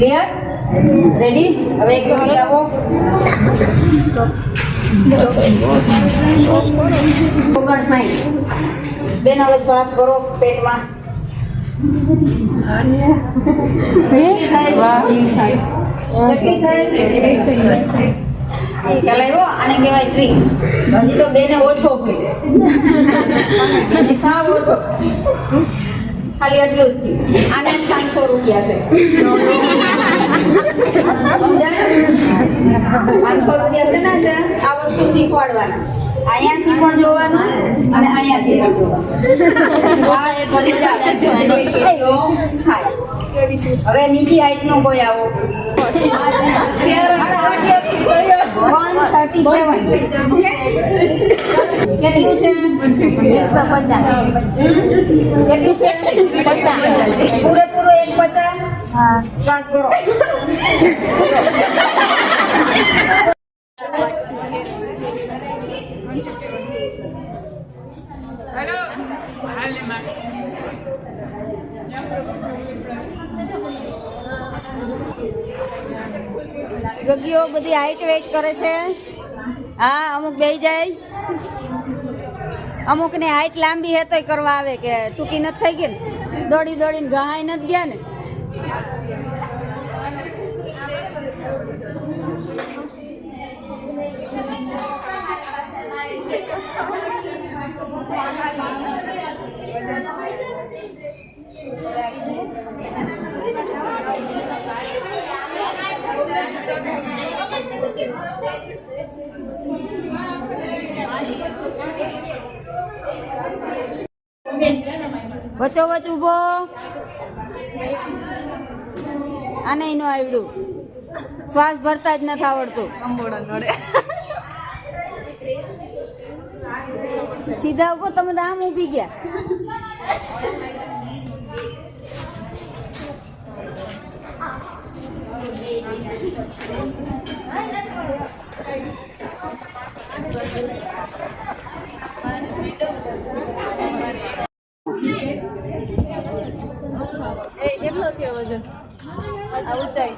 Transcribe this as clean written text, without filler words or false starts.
Clear? Ready? હવે એક વખત આવો. સ્ટોપ. બેન હવે શ્વાસ કરો પેટમાં. આને કહેવાય ટ્રીક. હજી તો બેને ઓછો સાવ ઓછો, ખાલી એટલું જ થયું. આને 500 રૂપિયા છે. 500 રૂપિયા છે ને છે આ વસ્તુ શીખવાડવાની. અહીંયાથી પણ જોવાનું અને અહીંયાથી પણ જોવાનું. હવે નીચી હાઈટ નો કોઈ આવો. 137. કેટલું છે? 150. પૂરેપૂરો 150. શ્વાસ કરો. ગગીઓ બધી હાઈટ વેઇટ કરે છે. હા, અમુક બેહી જાય. અમુક ને હાઈટ લાંબી હે તોય કરવા આવે કે ટૂંકી નથી થઈ ગઈ ને, દોડી દોડીને ગહાઈ નથી ગયા ને. વચ્ચો વચ ઉભો. આને એનું આવડ્યું, શ્વાસ ભરતા જ નથી આવડતું. સીધા ઉભો. તમે તો આમ ઊભી ગયા. કેટલો થયો વજન? આ ઊંચાઈ